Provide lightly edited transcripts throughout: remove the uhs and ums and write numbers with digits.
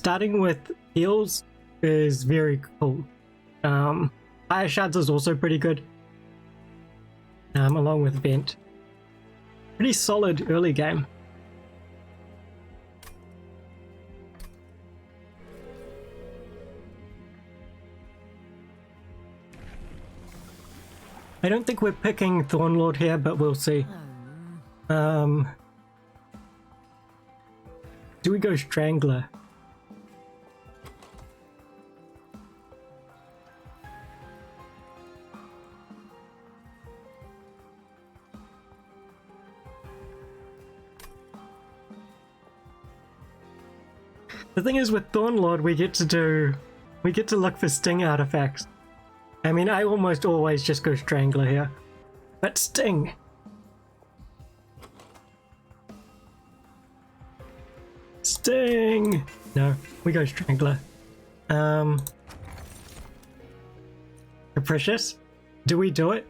starting with heals is very cool. Fire shards is also pretty good, along with vent. Pretty solid early game. I don't think we're picking Thornlord here, but we'll see. Do we go Strangler? The thing is with Thornlord, we get to look for sting artifacts. I mean, I almost always just go Strangler here, but sting. Sting! No, we go Strangler. Capricious? Do we do it?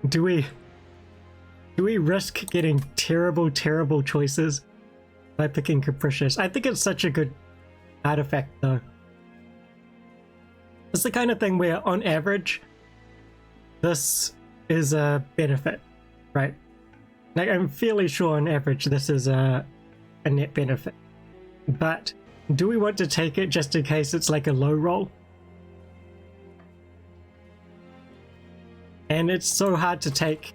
Do we risk getting terrible, terrible choices by picking Capricious? I think it's such a good artifact though. It's the kind of thing where on average, this is a benefit, right? Like, I'm fairly sure on average this is a net benefit. But do we want to take it just in case it's like a low roll? And it's so hard to take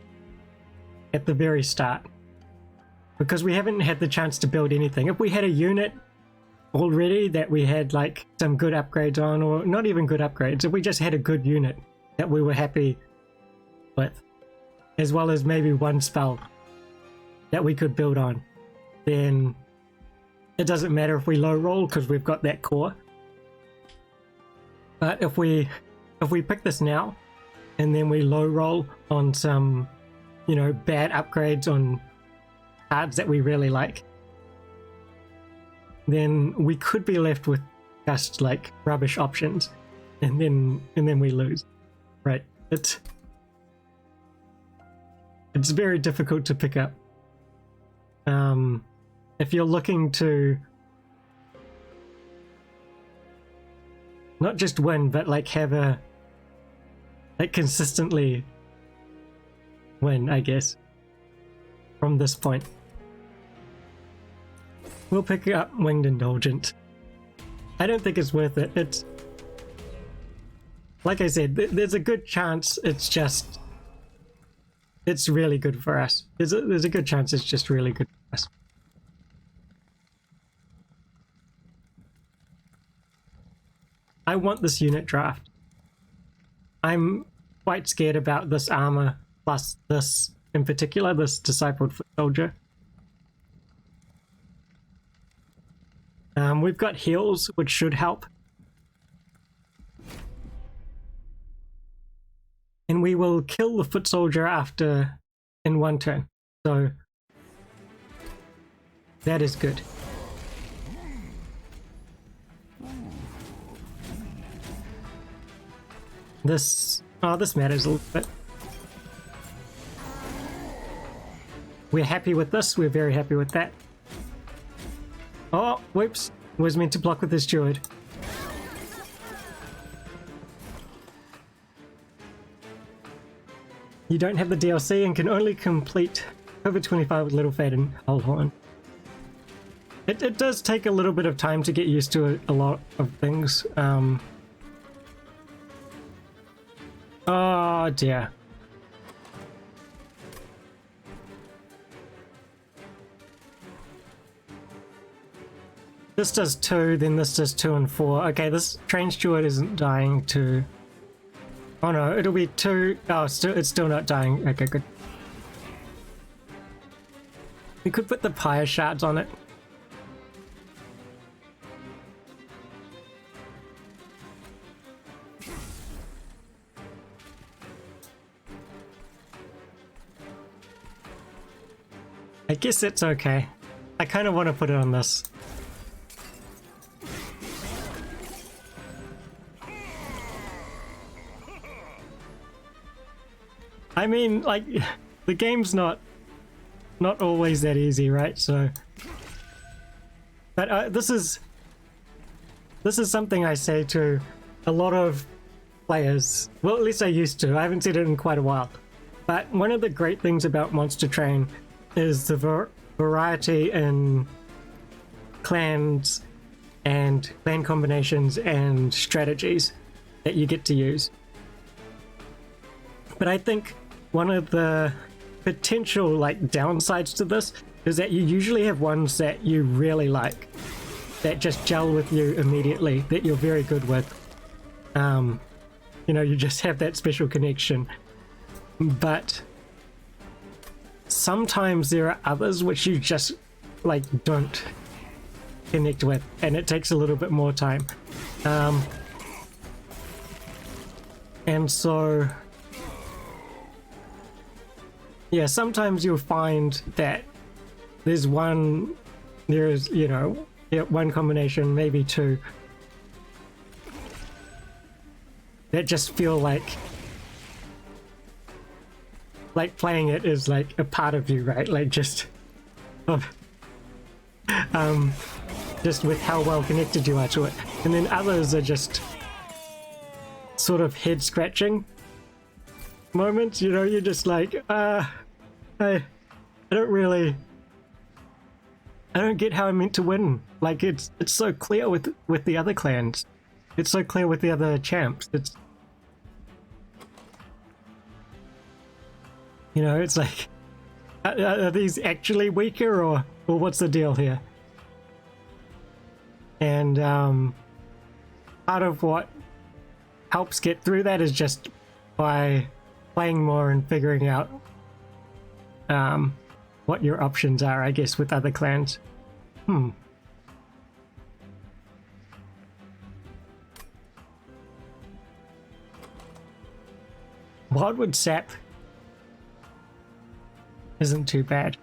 at the very start because we haven't had the chance to build anything. If we had a unit already that we had like some good upgrades on, or not even good upgrades, if we just had a good unit that we were happy with, as well as maybe one spell that we could build on, then it doesn't matter if we low roll because we've got that core. But if we pick this now and then we low roll on some, you know, bad upgrades on cards that we really like, then we could be left with just like rubbish options, and then we lose, right? It's very difficult to pick up. If you're looking to not just win, but like have a like consistently win, I guess, from this point. We'll pick up Winged Indulgent. I don't think it's worth it. It's like I said, there's a good chance it's really good for us. There's a good chance it's just really good for us. I want this unit draft. I'm quite scared about this armor plus this in particular, this Discipled Foot Soldier. We've got heals, which should help. And we will kill the Foot Soldier in one turn. So that is good. This matters a little bit. We're happy with this. We're very happy with that. Oh, whoops. Was meant to block with this druid. You don't have the DLC and can only complete over 25 with Little Fade and Hellhorned. It does take a little bit of time to get used to a lot of things. Oh dear. This does 2, then this does 2 and 4. Okay, this Train Steward isn't dying to... Oh no, it'll be 2... Oh, it's still not dying. Okay, good. We could put the Pyre Shards on it. I guess it's okay. I kind of want to put it on this. I mean, like, the game's not always that easy, right? So But this is something I say to a lot of players. Well, at least I used to. I haven't said it in quite a while. But one of the great things about Monster Train is the variety in clans and clan combinations and strategies that you get to use. But I think one of the potential like downsides to this is that you usually have ones that you really like, that just gel with you immediately, that you're very good with. You know, you just have that special connection. But sometimes there are others which you just like don't connect with, and it takes a little bit more time. And so yeah, sometimes you'll find that there's one, you know, one combination, maybe two, that just feel like playing it is like a part of you, right? Like just with how well connected you are to it. And then others are just sort of head scratching moments, you know, you're just like, I don't get how I'm meant to win. Like it's so clear with the other clans. It's so clear with the other champs. It's, you know, it's like, are these actually weaker or what's the deal here? And part of what helps get through that is just by playing more and figuring out what your options are, I guess, with other clans. Wildwood Sap isn't too bad.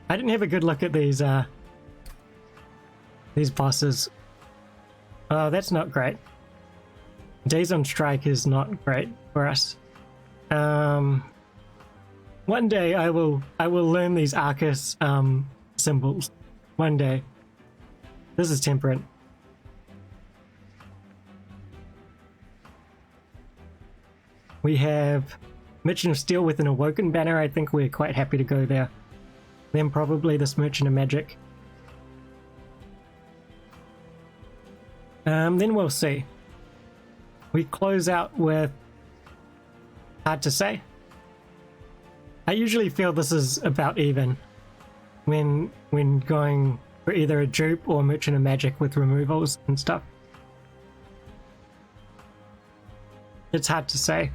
I didn't have a good look at these bosses. Oh, that's not great. Days on Strike is not great for us. One day I will learn these Arcus symbols. One day. This is Temperate. We have Merchant of Steel with an Awoken banner. I think we're quite happy to go there. Then probably this Merchant of Magic. Then we'll see. We close out with hard to say. I usually feel this is about even when going for either a dupe or Merchant of Magic with removals and stuff. It's hard to say.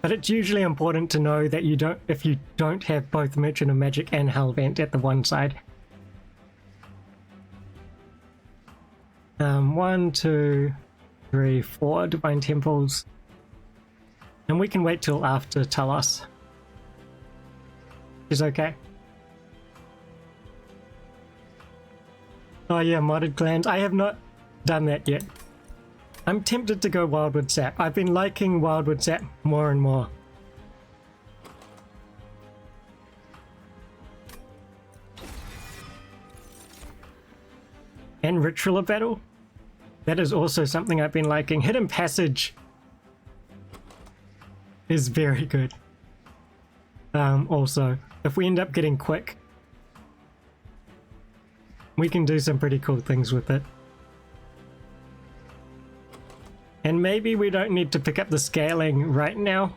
But it's usually important to know that if you don't have both Merchant of Magic and Hellvent at the one side. 1, 2, 3, 4 Divine Temples. And we can wait till after Talos. Is okay. Oh yeah, modded clans. I have not done that yet. I'm tempted to go Wildwood Sap. I've been liking Wildwood Sap more and more. And Ritual of Battle. That is also something I've been liking. Hidden Passage is very good. Also, if we end up getting quick, we can do some pretty cool things with it. And maybe we don't need to pick up the scaling right now.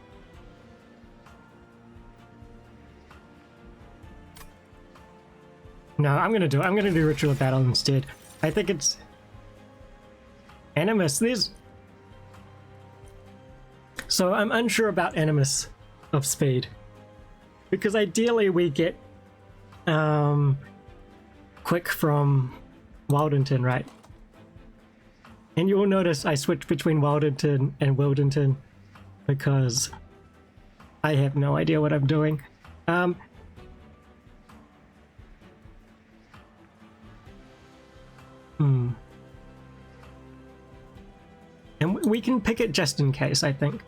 No, I'm gonna do Ritual of Battle instead. I think it's Animus. So I'm unsure about Animus of speed, because ideally we get quick from Wyldenten, right? And you'll notice I switch between Wyldenten and Wyldenten because I have no idea what I'm doing. And we can pick it just in case, I think.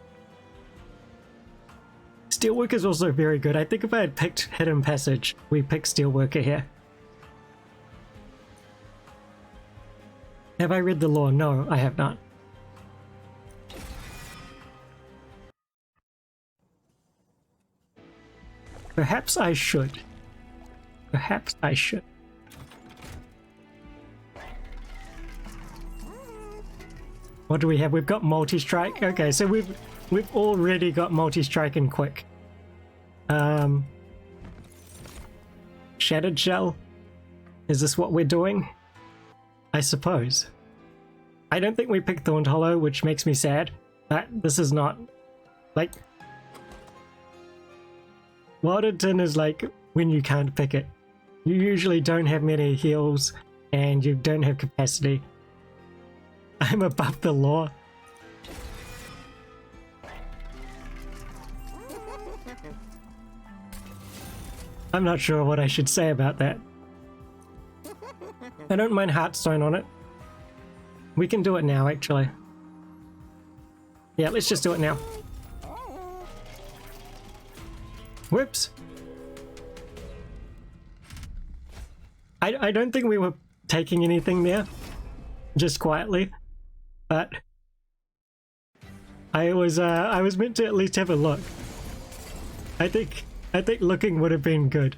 Steelworker is also very good. I think if I had picked Hidden Passage, we picked Steelworker here. Have I read the lore? No, I have not. Perhaps I should. Perhaps I should. What do we have? We've got multi-strike. Okay, so we've already got multi-strike and quick. Shattered Shell. Is this what we're doing? I suppose. I don't think we picked Thorned Hollow, which makes me sad. But this is not like Wyldenten is like when you can't pick it. You usually don't have many heals and you don't have capacity. I'm above the law. I'm not sure what I should say about that. I don't mind Heartstone on it. We can do it now, actually. Yeah, let's just do it now. Whoops. I don't think we were taking anything there, just quietly, but I was meant to at least have a look. I think looking would have been good.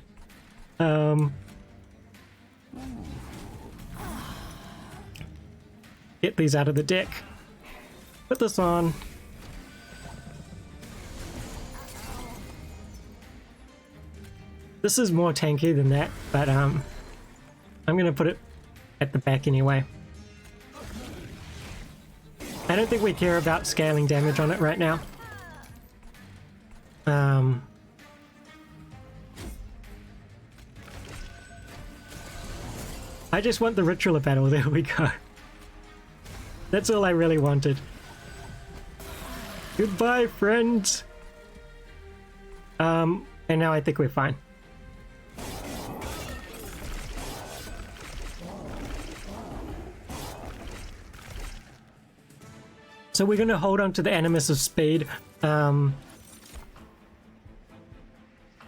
Get these out of the deck. Put this on. This is more tanky than that, but I'm gonna put it at the back anyway. I don't think we care about scaling damage on it right now. I just want the Ritual of Battle. There we go. That's all I really wanted. Goodbye, friends. And now I think we're fine. So we're going to hold on to the Animus of Speed. Another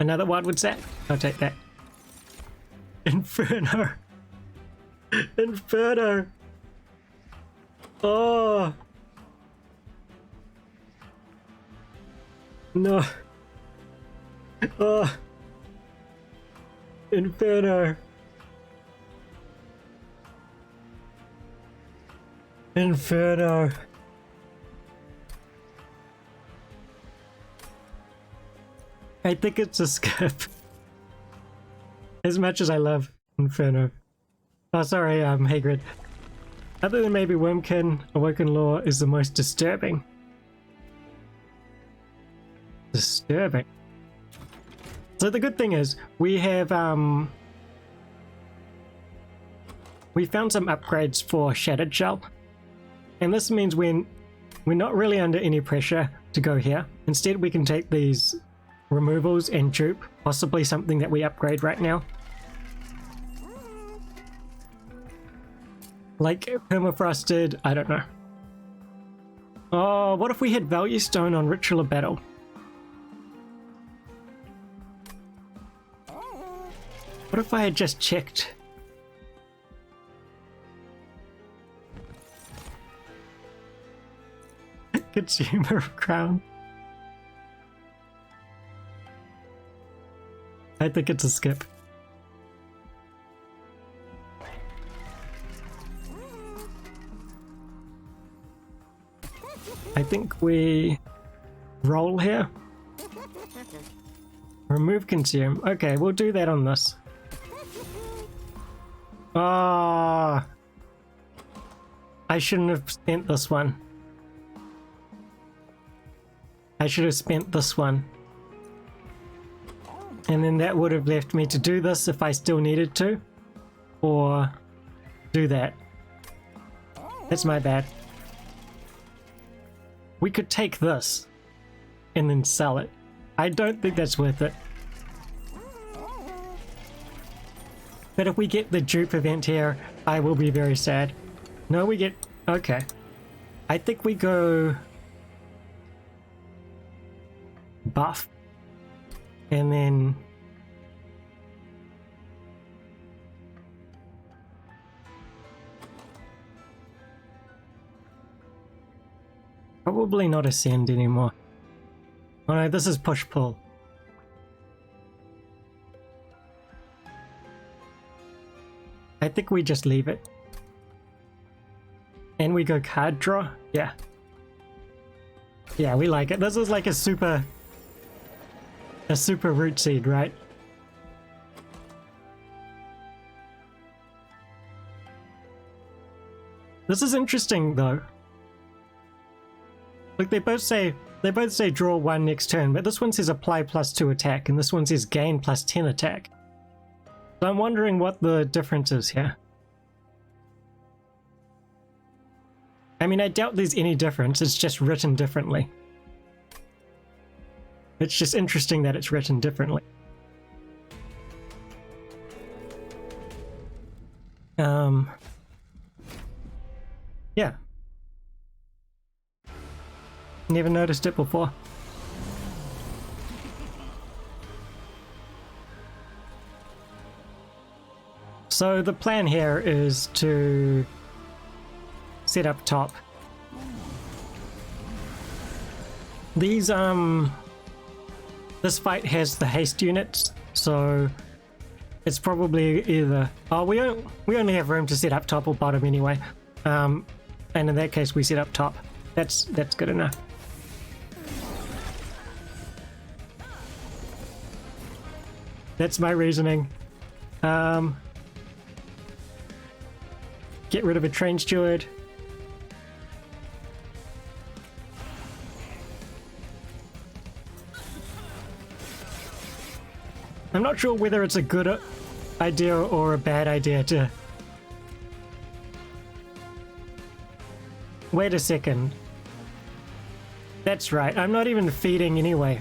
Wildwood set? I'll take that. Inferno. Inferno. Oh. No. Oh. Inferno. Inferno. I think it's a skip. As much as I love Inferno. Oh, sorry, Hagrid. Other than maybe Wormkin, Awoken Lore is the most disturbing. Disturbing. So the good thing is, we have, we found some upgrades for Shattered Shell. And this means we're not really under any pressure to go here. Instead, we can take these removals and dupe, possibly something that we upgrade right now. Like Permafrosted, I don't know. Oh, what if we had Value Stone on Ritual of Battle? What if I had just checked? Consumer of Crown. I think it's a skip. I think we roll here. Remove consume. Okay, we'll do that on this. Ah, I shouldn't have spent this one. I should have spent this one. And then that would have left me to do this if I still needed to. Or do that. That's my bad. We could take this and then sell it. I don't think that's worth it. But if we get the dupe event here, I will be very sad. No, we get... Okay. I think we go... Buff. And then probably not ascend anymore. Oh no, this is push-pull. I think we just leave it. And we go card draw? Yeah. Yeah, we like it. This is like a super root seed, right? This is interesting though. Like they both say draw 1 next turn, but this one says apply +2 attack, and this one says gain +10 attack. So I'm wondering what the difference is here. I mean, I doubt there's any difference, it's just written differently. It's just interesting that it's written differently. Yeah. Never noticed it before. So the plan here is to set up top. These this fight has the haste units, so it's probably either we only have room to set up top or bottom anyway. And in that case we set up top. That's good enough. That's my reasoning. Get rid of a train steward. I'm not sure whether it's a good idea or a bad idea to... Wait a second. That's right, I'm not even feeding anyway.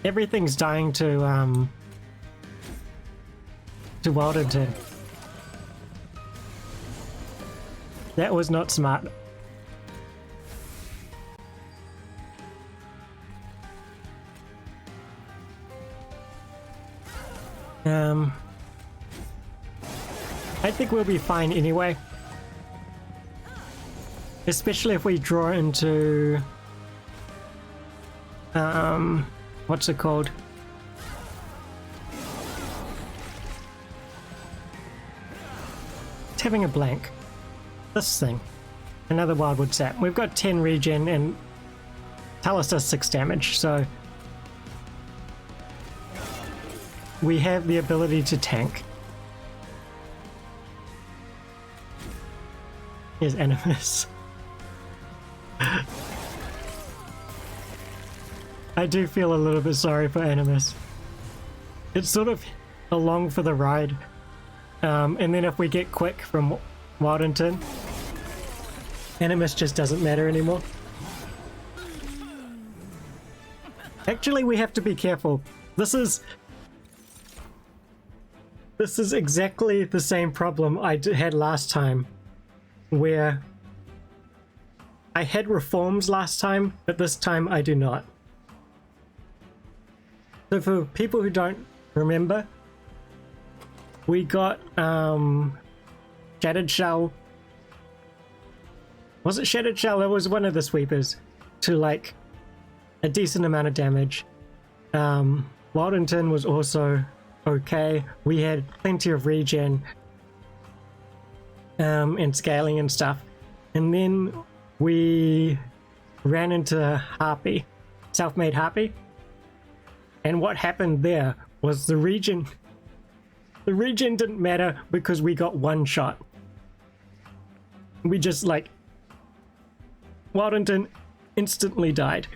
Everything's dying to Wyldenten. That was not smart. I think we'll be fine anyway. Especially if we draw into... what's it called? It's having a blank. This thing. Another Wildwood Sap. We've got 10 regen and Talus does 6 damage, so we have the ability to tank. Here's Animus. I do feel a little bit sorry for Animus. It's sort of along for the ride. And then if we get quick from Wyldenten, Animus just doesn't matter anymore. Actually, we have to be careful. This is exactly the same problem I had last time, where I had reforms last time, but this time I do not. So for people who don't remember, we got Shattered Shell. Was it Shattered Shell? It was one of the sweepers to like a decent amount of damage. Wyldenten was also okay. We had plenty of regen and scaling and stuff. And then we ran into Harpy, self-made Harpy. And what happened there was the regen didn't matter because we got one shot. We just like... Wyldenten instantly died.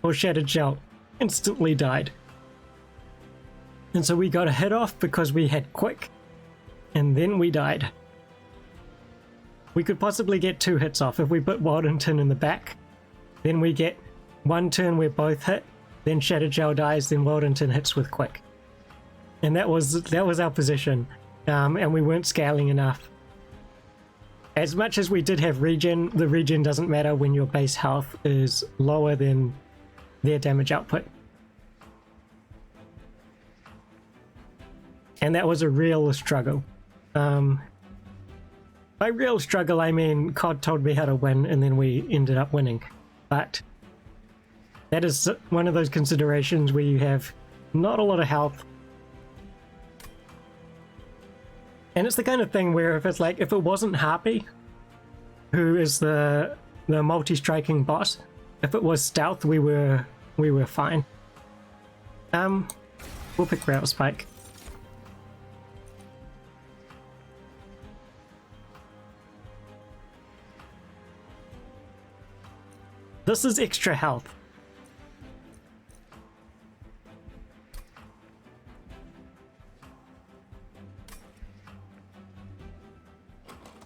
Or Shattered Shell instantly died. And so we got a hit off because we had quick. And then we died. We could possibly get 2 hits off if we put Wyldenten in the back. Then we get 1 turn we're both hit. Then Shattered Shell dies, then Wyldenten hits with quick. And that was our position. And we weren't scaling enough. As much as we did have regen, the regen doesn't matter when your base health is lower than their damage output. And that was a real struggle. By real struggle, I mean COD told me how to win and then we ended up winning. But that is one of those considerations where you have not a lot of health. And it's the kind of thing where if it's like, if it wasn't Harpy, who is the multi-striking boss, if it was Stealth, we were fine. We'll pick Rail Spike. This is extra health.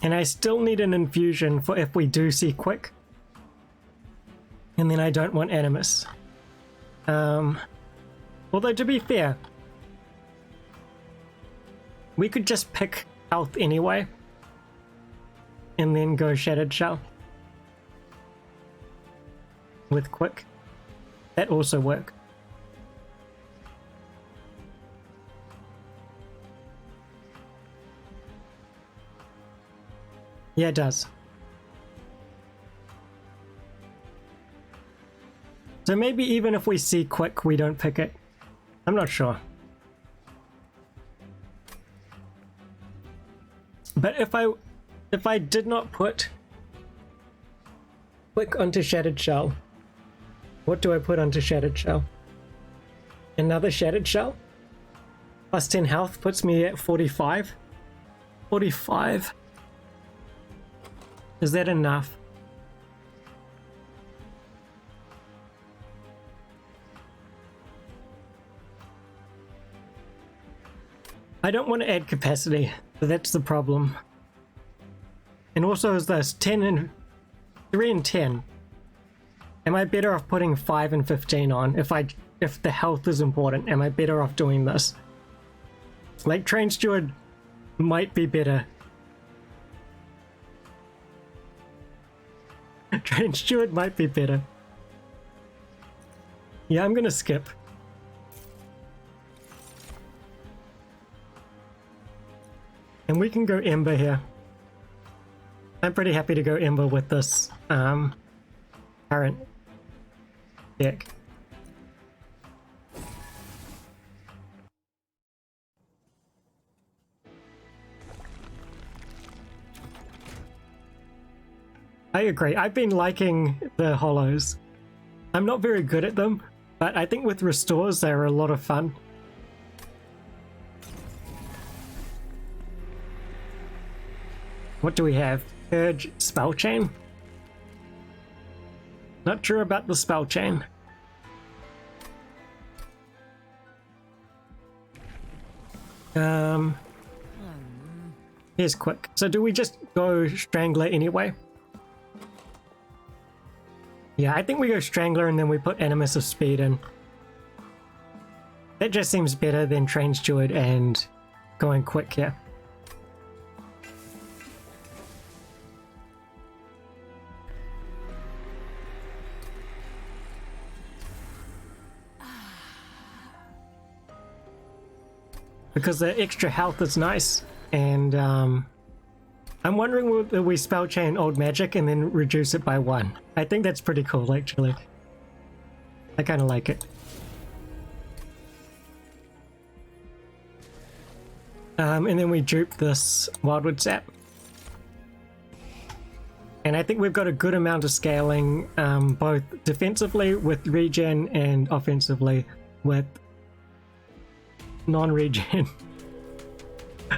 And I still need an infusion for if we do see quick. And then I don't want Animus. Although to be fair, we could just pick health anyway. And then go Shattered Shell. With quick. That also work. Yeah, it does. So maybe even if we see quick, we don't pick it. I'm not sure. But if I did not put quick onto Shattered Shell, what do I put onto Shattered Shell? Another Shattered Shell? Plus 10 health puts me at 45. 45. Is that enough? I don't want to add capacity, so that's the problem. And also is this 10 and 3 and 10. Am I better off putting 5 and 15 on? If the health is important, am I better off doing this? Like Train Steward might be better. Train Steward might be better. Yeah, I'm gonna skip. And we can go Ember here. I'm pretty happy to go Ember with this current deck. I agree. I've been liking the hollows. I'm not very good at them, but I think with restores they're a lot of fun. What do we have? Purge Spell Chain? Not sure about the Spell Chain. Here's quick. So do we just go Strangler anyway? Yeah, I think we go Strangler and then we put Animus of Speed in. That just seems better than Train Steward and going quick here. Because the extra health is nice, and I'm wondering whether we spell chain old magic and then reduce it by 1. I think that's pretty cool, actually. I kind of like it. And then we dupe this Wildwood Sap. And I think we've got a good amount of scaling, both defensively with regen and offensively with non-regen.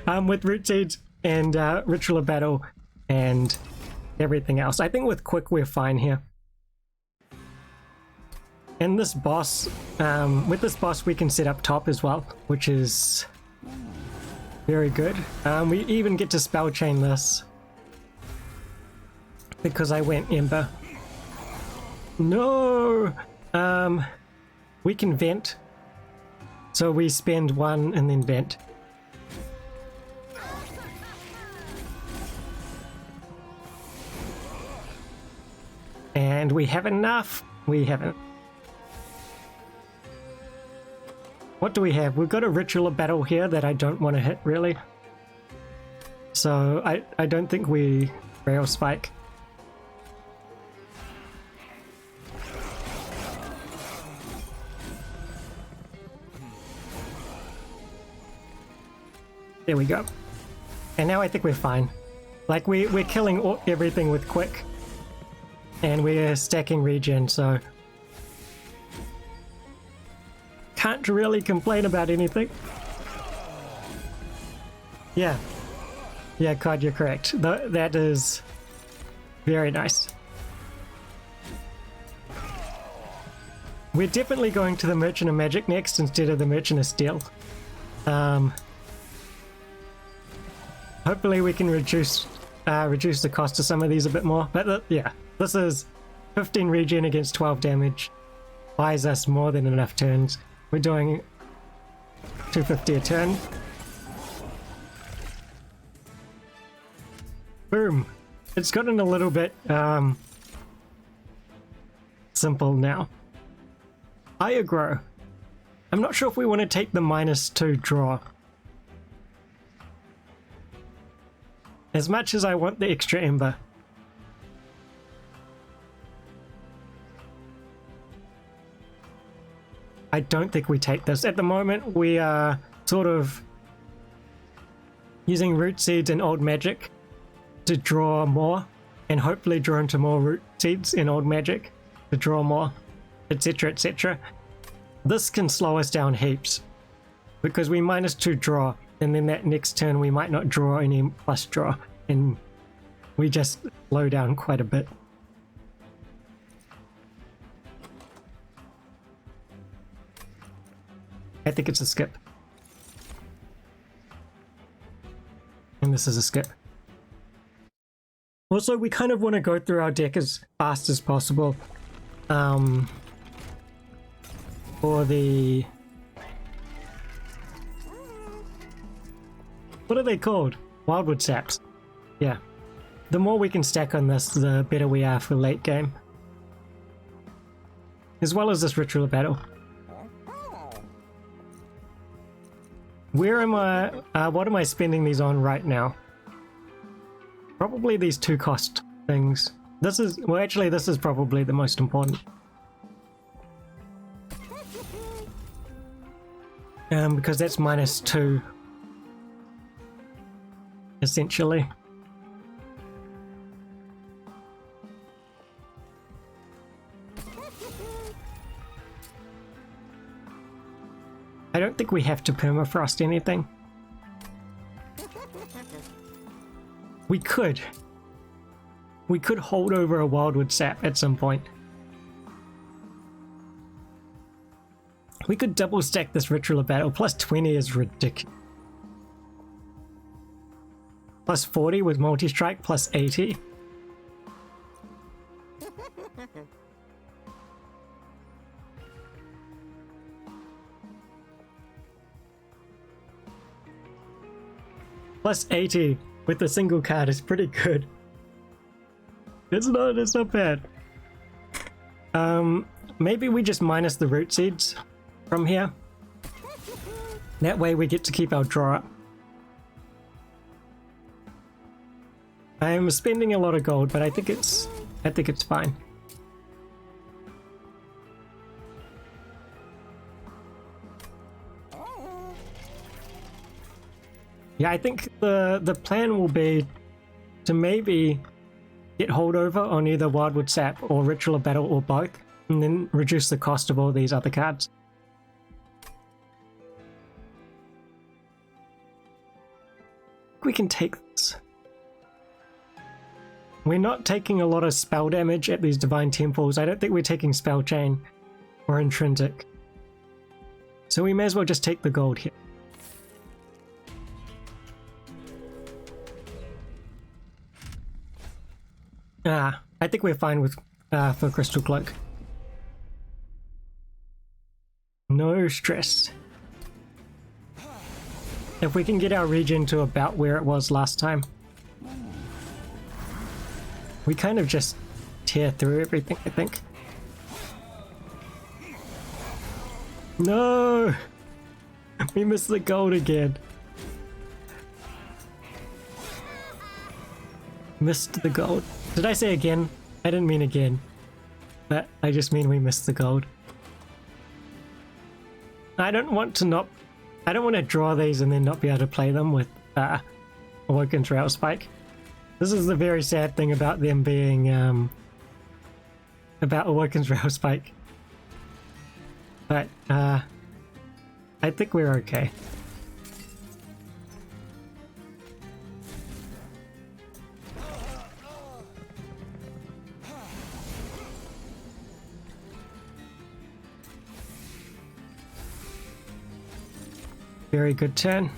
With Rootseeds and Ritual of Battle and everything else. I think with quick we're fine here. And this boss, with this boss we can set up top as well, which is very good. We even get to spell chain this because I went Ember. No! We can vent. So we spend 1 and then vent. And we have enough. We haven't. What do we have? We've got a Ritual of Battle here that I don't want to hit, really. So I don't think we Rail Spike. There we go. And now I think we're fine. Like, we're killing everything with quick. And we're stacking regen, so... Can't really complain about anything. Yeah. Yeah, God, you're correct. That is very nice. We're definitely going to the Merchant of Magic next instead of the Merchant of Steel. Hopefully we can reduce the cost of some of these a bit more. But yeah, this is 15 regen against 12 damage. Buys us more than enough turns. We're doing 250 a turn. Boom. It's gotten a little bit simple now. I aggro. I'm not sure if we want to take the -2 draw. As much as I want the extra Ember. I don't think we take this. At the moment, we are sort of using Root Seeds and Old Magic to draw more, and hopefully draw into more Root Seeds in Old Magic to draw more, etc, etc. This can slow us down heaps, because we -2 draw, and then that next turn we might not draw any plus draw, and we just slow down quite a bit. I think it's a skip. And this is a skip. Also, we kind of want to go through our deck as fast as possible. For the... What are they called? Wildwood Saps. Yeah. The more we can stack on this, the better we are for late game. As well as this Ritual of Battle. Where am I? What am I spending these on right now? Probably these 2 cost things. This is, well, actually this is probably the most important. Because that's -2. Essentially. I don't think we have to permafrost anything. We could. We could hold over a Wildwood Sap at some point. We could double stack this Ritual of Battle. Plus 20 is ridiculous. Plus 40 with multi-strike, plus 80. Plus 80 with a single card is pretty good. It's not bad. Maybe we just minus the Root Seeds from here. That way we get to keep our draw up. I'm spending a lot of gold, but I think it's fine. Yeah, I think the plan will be to maybe get holdover on either Wildwood Sap or Ritual of Battle or both, and then reduce the cost of all these other cards. We can take this. We're not taking a lot of spell damage at these Divine Temples. I don't think we're taking Spell Chain or Intrinsic. So we may as well just take the gold here. I think we're fine with for Crystal Cloak. No stress. If we can get our regen to about where it was last time, we kind of just tear through everything, I think. No! We missed the gold again. Missed the gold. Did I say again? I didn't mean again. But I just mean we missed the gold. I don't want to draw these and then not be able to play them with Awoken Trail Spike. This is the very sad thing about them being about Awoken's Rail Spike. But I think we're okay. Very good turn.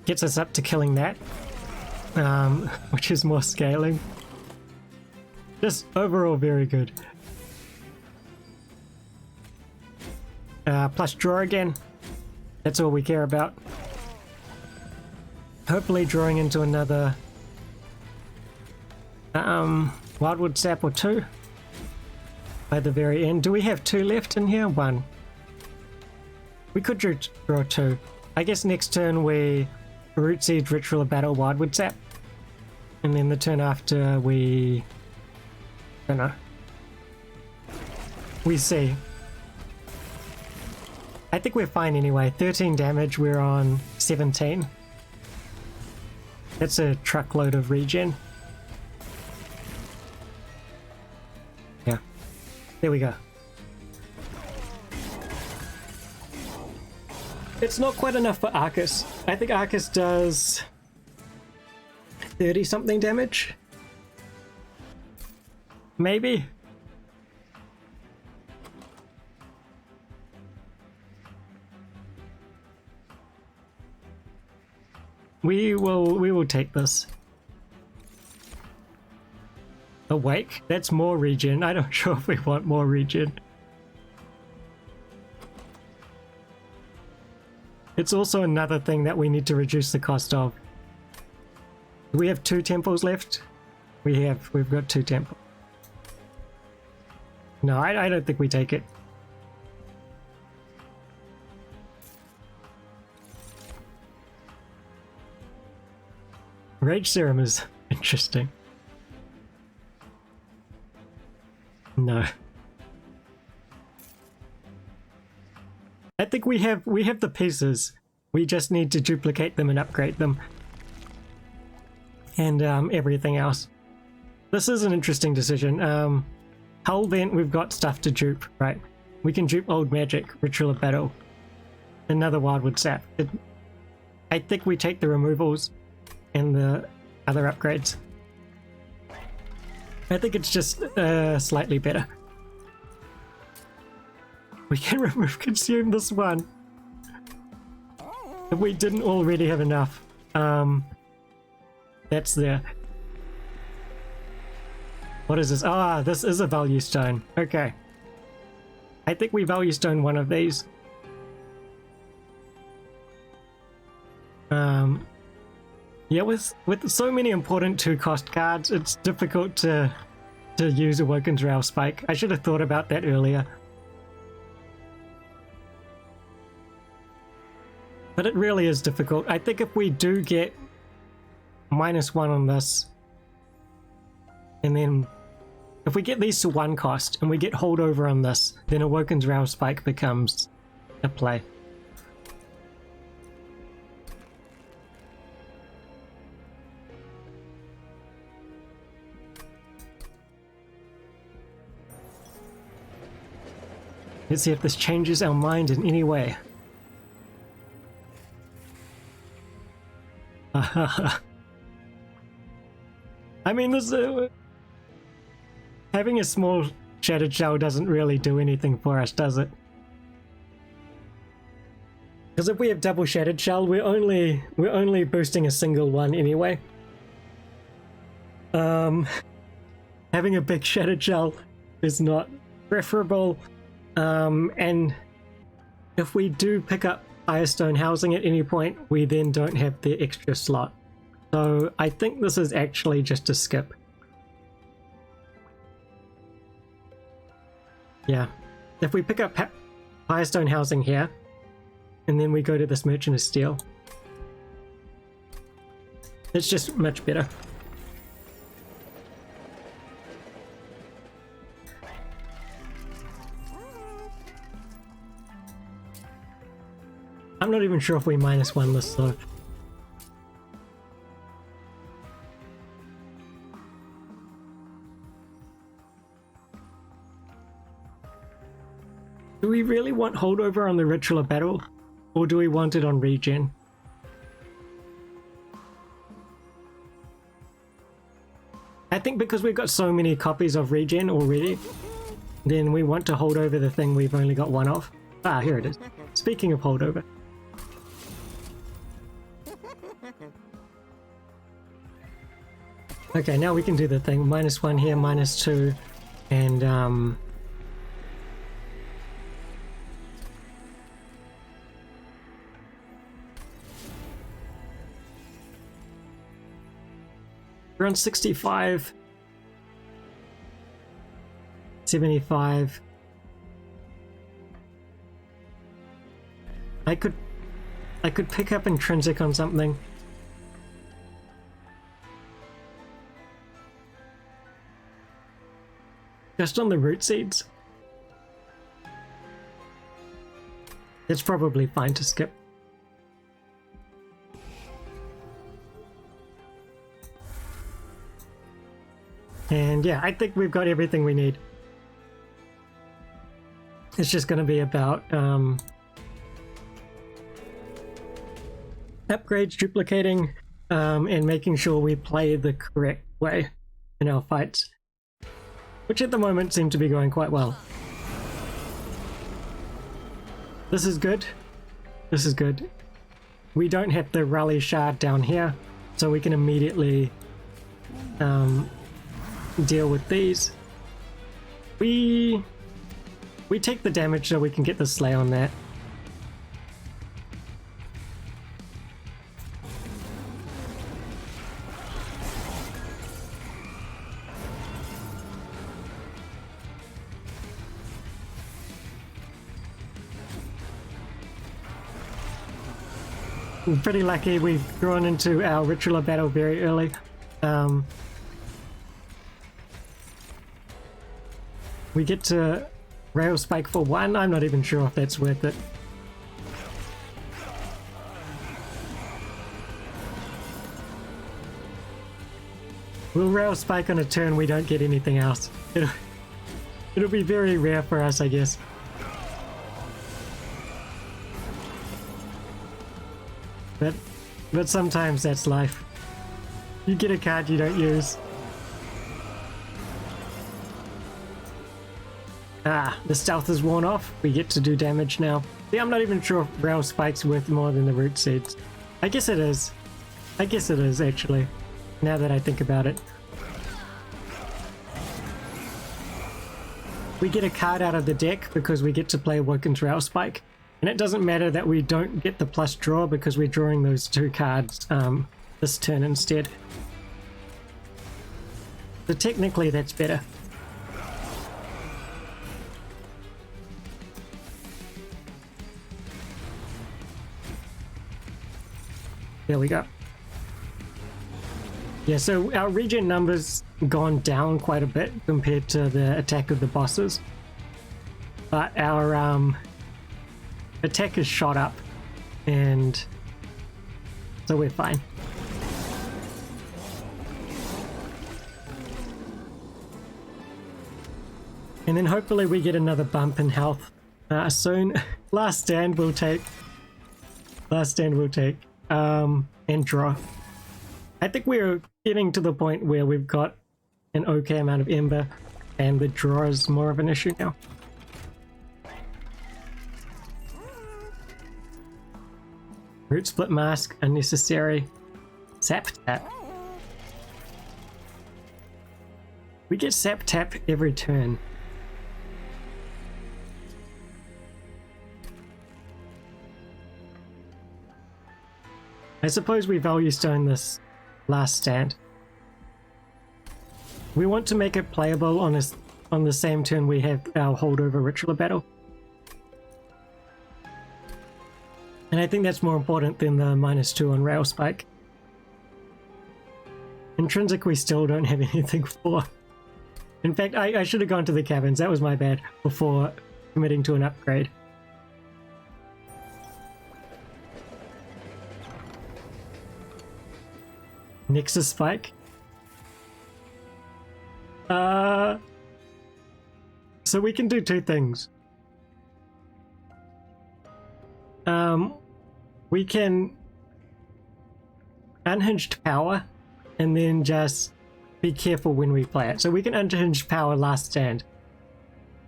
Gets us up to killing that, which is more scaling. Just overall very good. Plus draw again. That's all we care about. Hopefully drawing into another Wildwood Sap or two by the very end. Do we have two left in here? One. We could draw two. I guess next turn we Rootseeds, Ritual of Battle, Wildwood Sap. And then the turn after we... I don't know. We see. I think we're fine anyway. 13 damage, we're on 17. That's a truckload of regen. Yeah. There we go. It's not quite enough for Arcus. I think Arcus does 30 something damage. Maybe. We will take this. Awake? That's more regen. I'm not sure if we want more regen. It's also another thing that we need to reduce the cost of. We have 2 temples left. We've got 2 temples. No, I don't think we take it. Rage Serum is interesting. No. I think we have the pieces. We just need to duplicate them and upgrade them. And everything else. This is an interesting decision. Hull Vent, we've got stuff to dupe, right? We can dupe Old Magic, Ritual of Battle, another Wildwood Sap. I think we take the removals and the other upgrades. I think it's just slightly better. We can remove Consume this one. If we didn't already have enough. That's there. What is this? Ah, this is a value stone. Okay. I think we value stone one of these. Yeah, with so many important 2-cost cards, it's difficult to use Awoken's Rail Spike. I should have thought about that earlier. But it really is difficult. I think if we do get -1 on this, and then if we get these to 1 cost and we get holdover on this, then Awoken's Rail Spike becomes a play. Let's see if this changes our mind in any way. I mean, this having a small Shattered Shell doesn't really do anything for us, does it? Because if we have double Shattered Shell, we're only boosting a single one anyway. Having a big Shattered Shell is not preferable. And if we do pick up Firestone Housing at any point, we then don't have the extra slot. So I think this is actually just a skip. Yeah. If we pick up Firestone Housing here, and then we go to this Merchant of Steel. It's just much better. I'm not even sure if we -1 this though. Do we really want holdover on the Ritual of Battle, or do we want it on regen? I think because we've got so many copies of regen already, then we want to hold over the thing we've only got one of. Ah, here it is. Speaking of holdover. Okay, now we can do the thing. -1 here, -2, and we're on 65, 75. I could pick up intrinsic on something. Just on the root seeds. It's probably fine to skip. And yeah, I think we've got everything we need. It's just going to be about upgrades, duplicating, and making sure we play the correct way in our fights, which at the moment seem to be going quite well. This is good. This is good. We don't have the rally shard down here, so we can immediately deal with these. We take the damage so we can get the slay on that. We're pretty lucky we've drawn into our Ritual of Battle very early. We get to Rail Spike for 1. I'm not even sure if that's worth it. We'll Rail Spike on a turn we don't get anything else. It'll be very rare for us, I guess. But sometimes that's life. You get a card you don't use. Ah, the stealth is worn off. We get to do damage now. See, I'm not even sure if Rail Spike's worth more than the root seeds. I guess it is. I guess it is, actually, now that I think about it. We get a card out of the deck because we get to play Awoken's Rail Spike. And it doesn't matter that we don't get the plus draw because we're drawing those 2 cards this turn instead. So technically that's better. There we go. Yeah, so our regen numbers gone down quite a bit compared to the attack of the bosses. But our attack is shot up, and so we're fine. And then hopefully we get another bump in health soon. Last stand we'll take. Last stand we'll take. And draw. I think we're getting to the point where we've got an okay amount of Ember, and the draw is more of an issue now. Root Split Mask, unnecessary. Sap Tap. We get Sap Tap every turn. I suppose we value stone this last stand. We want to make it playable on the same turn we have our holdover Ritual of Battle. And I think that's more important than the -2 on rail spike. Intrinsic we still don't have anything for. In fact, I should have gone to the caverns, that was my bad, before committing to an upgrade. Nexus spike. So we can do two things. We can unhinged power and then just be careful when we play it. So we can unhinged power last stand,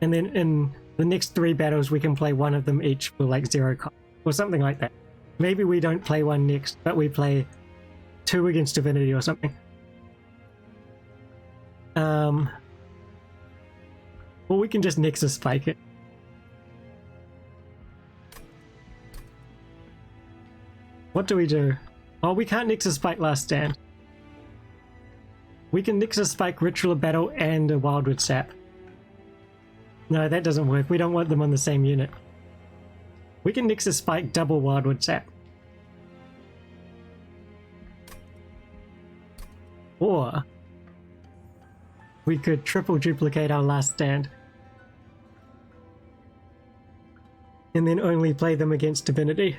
and then in the next 3 battles we can play one of them each for like 0 cost or something like that. Maybe we don't play one next, but we play 2 against Divinity or something. Or we can just Nexus spike it. What do we do? Oh, we can't Nexus spike last stand. We can Nexus spike Ritual of Battle and a Wildwood Sap. No, that doesn't work. We don't want them on the same unit. We can Nexus spike double Wildwood Sap. Or we could triple duplicate our last stand. And then only play them against Divinity.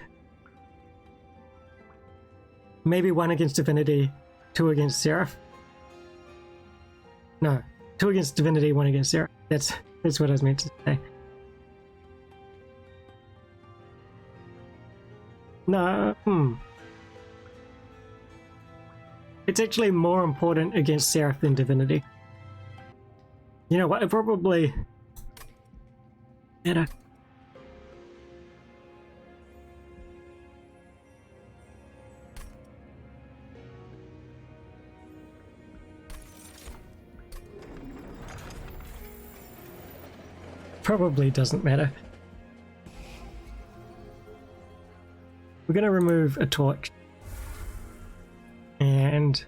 Maybe 1 against Divinity, 2 against Seraph. No, 2 against Divinity, 1 against Seraph. That's what I was meant to say. No, It's actually more important against Seraph than Divinity. You know what, it probably... better. Probably doesn't matter. We're going to remove a torch. And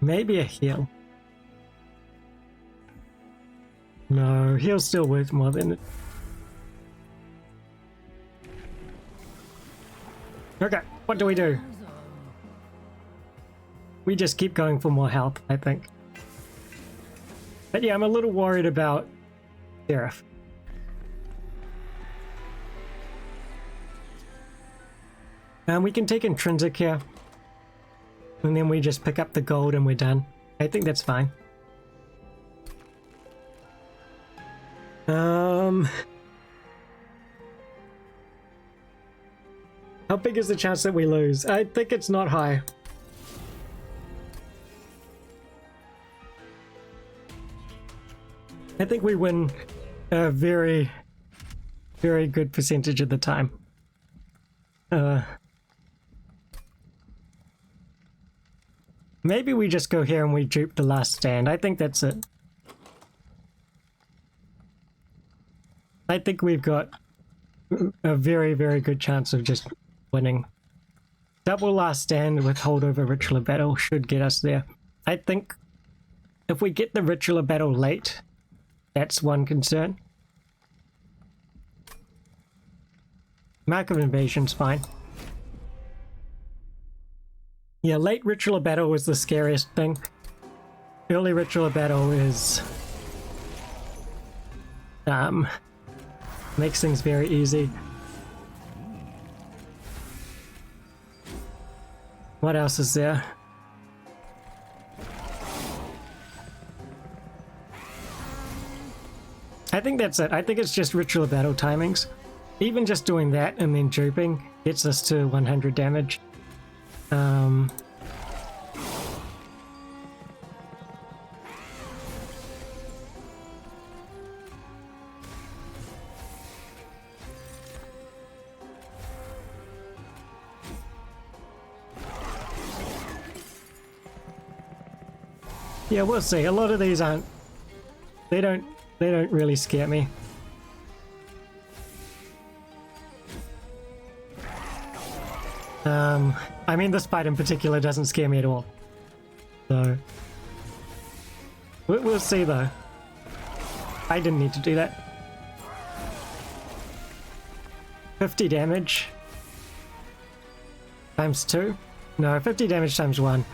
maybe a heal. No, heal's still worth more than it. Okay, what do we do? We just keep going for more health, I think. But yeah, I'm a little worried about Seraph. We can take Intrinsic here. And then we just pick up the gold and we're done. I think that's fine. How big is the chance that we lose? I think it's not high. I think we win a very, very good percentage of the time. Maybe we just go here and we dupe the last stand. I think that's it. I think we've got a very, very good chance of just winning. Double last stand with holdover Ritual of Battle should get us there. I think if we get the Ritual of Battle late, that's one concern. Mark of Invasion's fine. Yeah, late Ritual of Battle was the scariest thing. Early Ritual of Battle is... makes things very easy. What else is there? I think that's it. I think it's just Ritual of Battle timings. Even just doing that and then duping gets us to 100 damage. Yeah, we'll see. A lot of these aren't... They don't really scare me. I mean, this fight in particular doesn't scare me at all. So... We'll see, though. I didn't need to do that. 50 damage times 2. No, 50 damage times 1.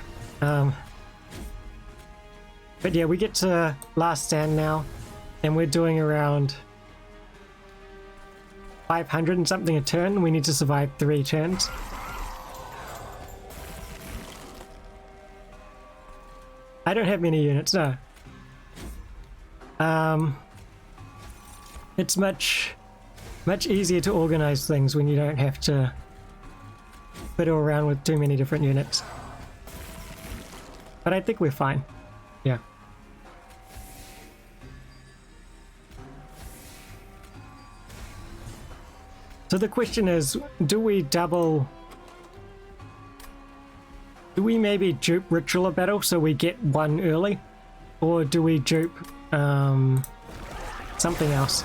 But yeah, we get to last stand now, and we're doing around 500 and something a turn. We need to survive 3 turns. I don't have many units, no. It's much easier to organize things when you don't have to fiddle around with too many different units. But I think we're fine. Yeah. So the question is, do we maybe dupe Ritual of Battle so we get 1 early? Or do we dupe something else?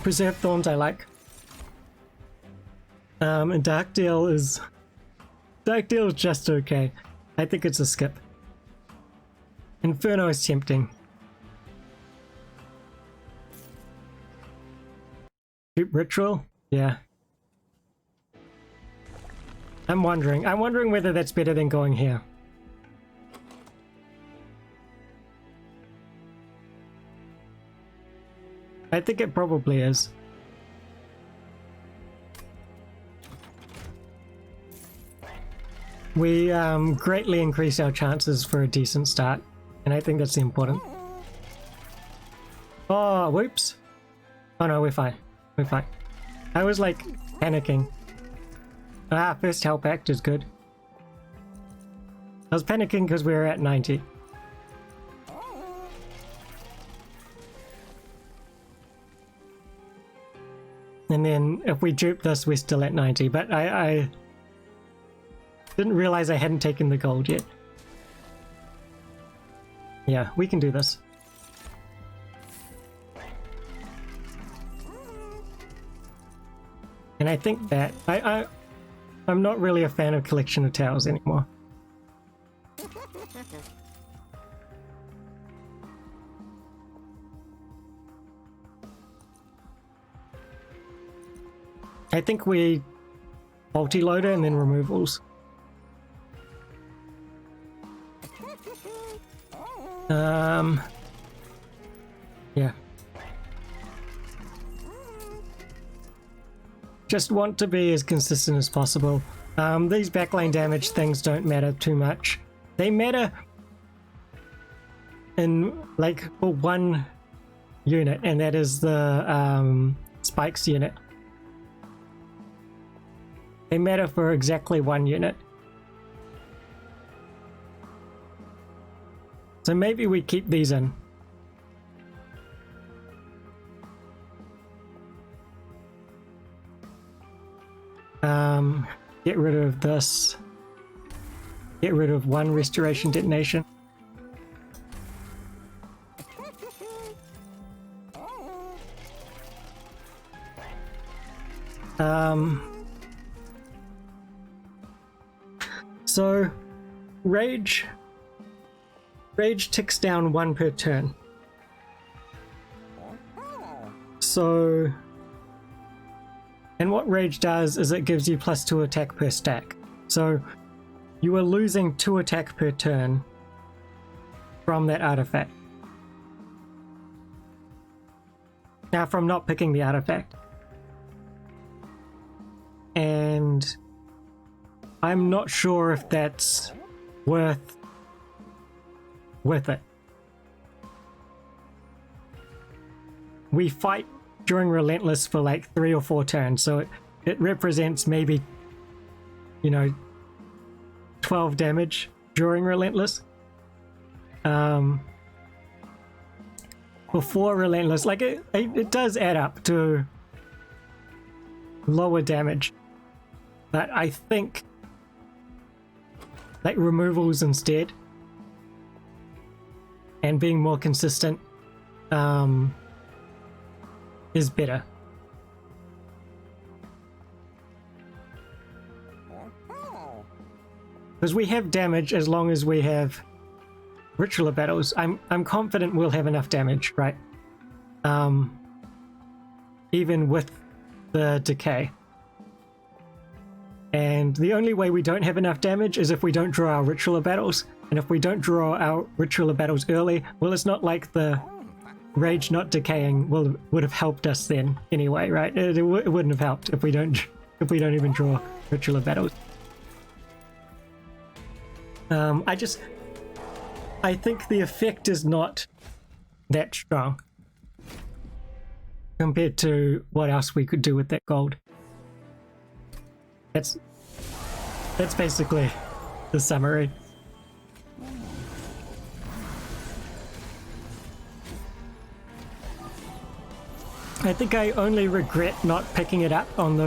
Preserve Thorns I like. And Darkdeal is just okay. I think it's a skip. Inferno is tempting. Dupe Ritual? Yeah. I'm wondering whether that's better than going here. I think it probably is. We greatly increase our chances for a decent start, and I think that's important. Oh, whoops. Oh no, we're fine. We're fine. I was like panicking. Ah, first help act is good. I was panicking because we were at 90. And then if we dupe this, we're still at 90. But I didn't realize I hadn't taken the gold yet. Yeah, we can do this. And I think that I'm not really a fan of collection of towers anymore. I think we multi-loader and then removals. Yeah. Just want to be as consistent as possible. These backlane damage things don't matter too much. They matter in like for 1 unit, and that is the spikes unit. They matter for exactly 1 unit. So maybe we keep these in. Get rid of this. Get rid of 1 restoration detonation. So rage ticks down 1 per turn. So, and what rage does is it gives you +2 attack per stack. So you are losing 2 attack per turn from that artifact. Now from not picking the artifact. And I'm not sure if that's worth it. We fight during Relentless for like 3 or 4 turns, so it represents maybe, 12 damage during Relentless. Before Relentless, like it does add up to lower damage, but I think like removals instead and being more consistent is better. Because we have damage as long as we have ritual battles, I'm confident we'll have enough damage, right? Even with the decay. And the only way we don't have enough damage is if we don't draw our ritual battles. And if we don't draw our ritual battles early, well, it's not like the rage not decaying would have helped us then anyway, right? It wouldn't have helped if we don't even draw ritual battles. I think the effect is not that strong compared to what else we could do with that gold. That's basically the summary. I think I only regret not picking it up on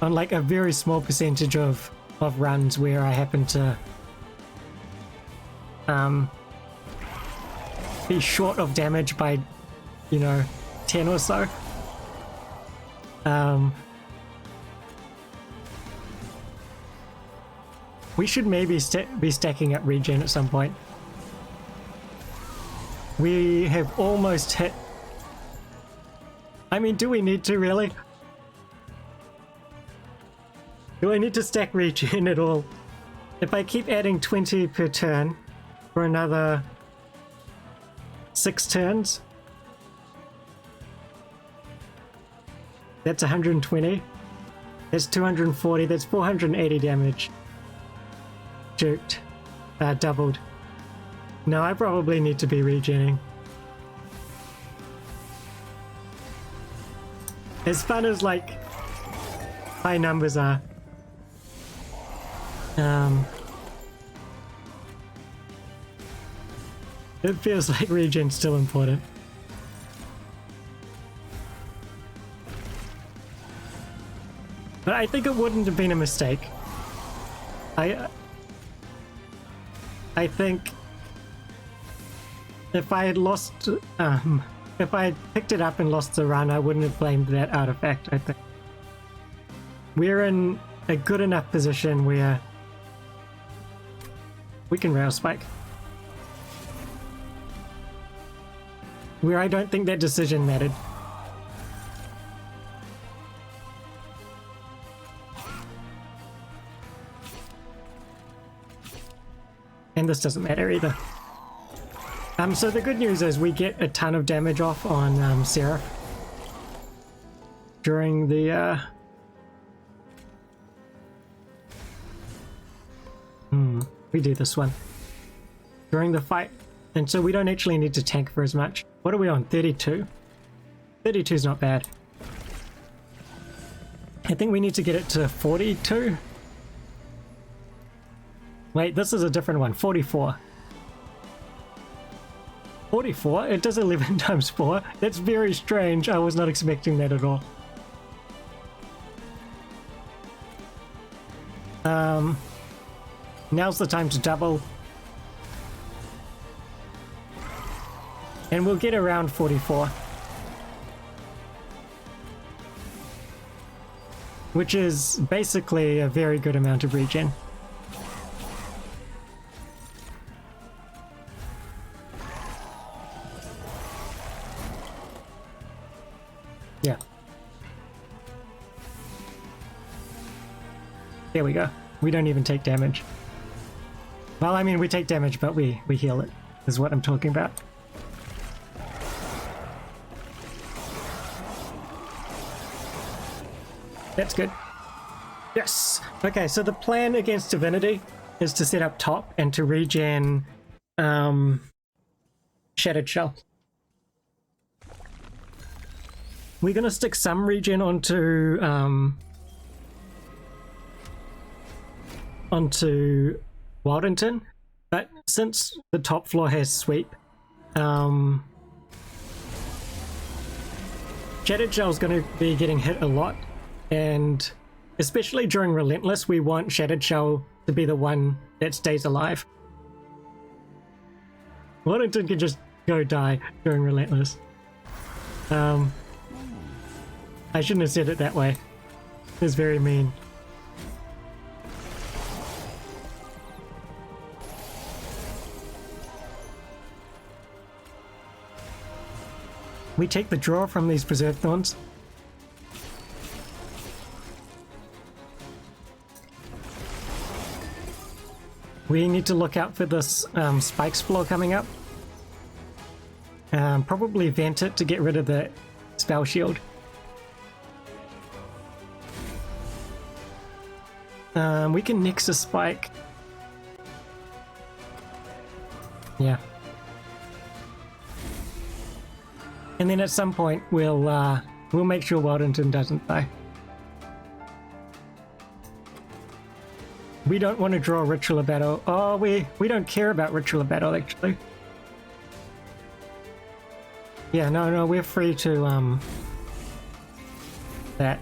like a very small percentage of runs where I happen to be short of damage by, 10 or so. We should maybe be stacking up regen at some point. We have almost hit... I mean, do we need to really? Do I need to stack regen at all? If I keep adding 20 per turn for another 6 turns, that's 120. That's 240. That's 480 damage. Juked. Doubled. No, I probably need to be regenning. As fun as like high numbers are, it feels like regen's still important. But I think it wouldn't have been a mistake. I think if I had lost, if I had picked it up and lost the run, I wouldn't have blamed that artifact, I think. We're in a good enough position where we can rail spike. Where I don't think that decision mattered. And this doesn't matter either. So the good news is we get a ton of damage off on Seraph during the we do this one during the fight, and so we don't actually need to tank for as much. What are we on? 32? 32 is not bad. I think we need to get it to 42. Wait, this is a different one. 44. 44? It does 11 times 4. That's very strange. I was not expecting that at all. Now's the time to double. And we'll get around 44. Which is basically a very good amount of regen. Yeah. There we go. We don't even take damage. Well, I mean, we take damage, but we heal it, is what I'm talking about. That's good. Yes! Okay, so the plan against Divinity is to set up top and to regen Shattered Shell. We're going to stick some regen onto Wyldenten, but since the top floor has sweep, Shattered Shell's going to be getting hit a lot, and especially during Relentless, we want Shattered Shell to be the one that stays alive. Wyldenten can just go die during Relentless. I shouldn't have said it that way. It's very mean. We take the draw from these preserve thorns. We need to look out for this spike spore coming up. Probably vent it to get rid of the spell shield. We can Nexus spike. Yeah. And then at some point we'll make sure Wyldenten doesn't die. We don't want to draw Ritual of Battle. Oh, we don't care about Ritual of Battle actually. Yeah, no, we're free to that.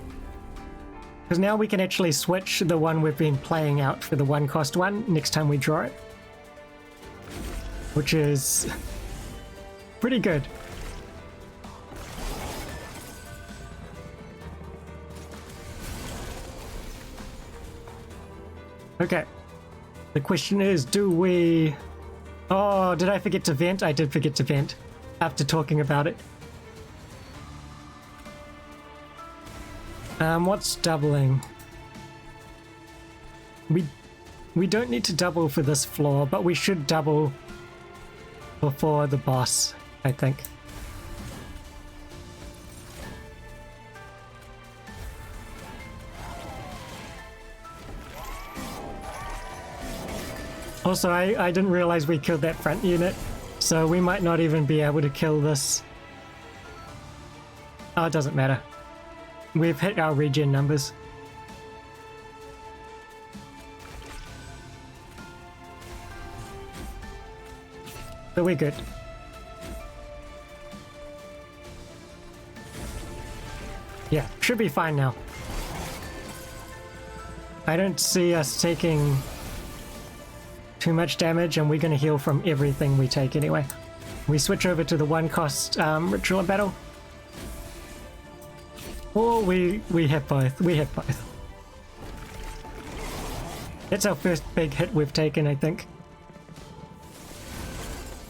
Because now we can actually switch the one we've been playing out for the 1-cost one next time we draw it. Which is pretty good. Okay. The question is, do we... Oh, did I forget to vent? I did forget to vent after talking about it. What's doubling? We don't need to double for this floor, but we should double before the boss, I think. Also, I didn't realize we killed that front unit, so we might not even be able to kill this. Oh, it doesn't matter. We've hit our regen numbers. So we're good. Yeah, should be fine now. I don't see us taking too much damage, and we're going to heal from everything we take anyway. We switch over to the 1-cost Ritual of Battle. Or we have both. We have both. That's our first big hit we've taken, I think.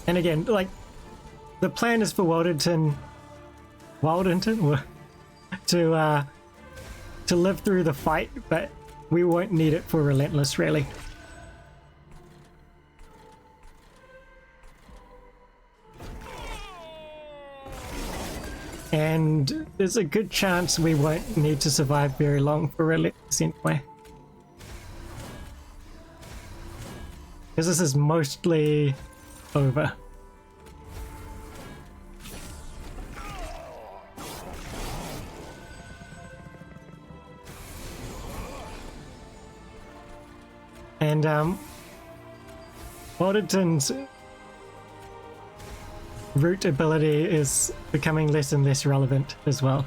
And again, like, the plan is for Wyldenten to live through the fight, but we won't need it for Relentless, really. And there's a good chance we won't need to survive very long for Relentless anyway. Because this is mostly over. And Wyldenten's root ability is becoming less and less relevant as well.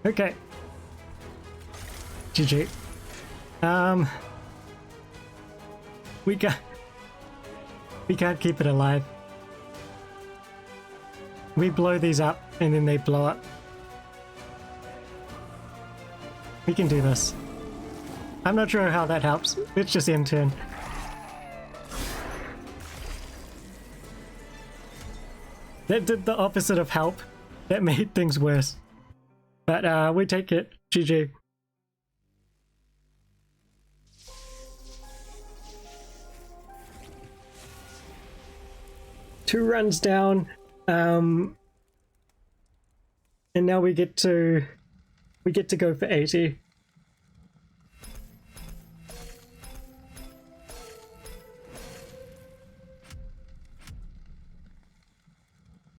Okay. GG. We can't keep it alive. We blow these up and then they blow up. We can do this. I'm not sure how that helps. Let's just end turn. That did the opposite of help. That made things worse. But we take it. GG. 2 runs down. And now we get to go for 80.